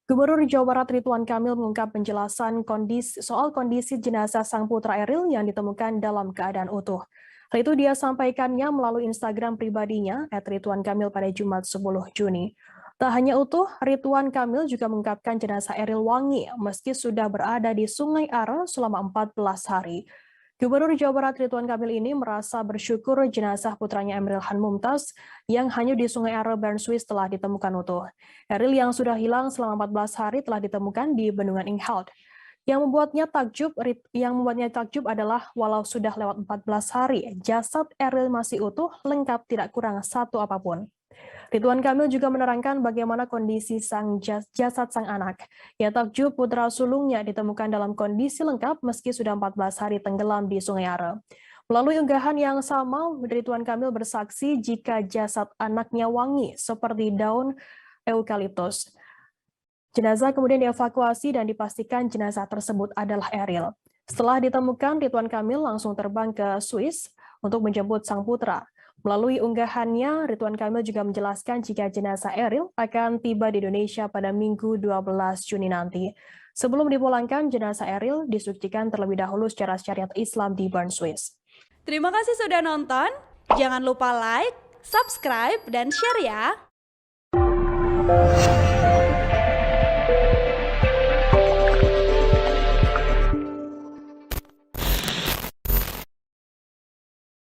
Gubernur Jawa Barat Ridwan Kamil mengungkap penjelasan soal kondisi jenazah sang putra Eril yang ditemukan dalam keadaan utuh. Hal itu dia sampaikannya melalui Instagram pribadinya @ridwankamil pada Jumat 10 Juni. Tak hanya utuh, Ridwan Kamil juga mengungkapkan jenazah Eril wangi meski sudah berada di Sungai Are selama 14 hari. Gubernur Jawa Barat Ridwan Kamil ini merasa bersyukur jenazah putranya Emril Han Mumtaz yang hanyut di Sungai Are, Bern, Swiss telah ditemukan utuh. Eril yang sudah hilang selama 14 hari telah ditemukan di Bendungan Inghalt. Yang membuatnya takjub adalah walau sudah lewat 14 hari, jasad Eril masih utuh, lengkap tidak kurang satu apapun. Ridwan Kamil juga menerangkan bagaimana kondisi jasad sang anak. Ia takjub putra sulungnya ditemukan dalam kondisi lengkap meski sudah 14 hari tenggelam di Sungai Are. Melalui unggahan yang sama, Ridwan Kamil bersaksi jika jasad anaknya wangi seperti daun eukaliptus. Jenazah kemudian dievakuasi dan dipastikan jenazah tersebut adalah Eril. Setelah ditemukan, Ridwan Kamil langsung terbang ke Swiss untuk menjemput sang putra. Melalui unggahannya, Ridwan Kamil juga menjelaskan jika jenazah Eril akan tiba di Indonesia pada Minggu 12 Juni nanti. Sebelum dipulangkan, jenazah Eril disucikan terlebih dahulu secara syariat Islam di Bern, Swiss. Terima kasih sudah nonton. Jangan lupa like, subscribe, dan share ya.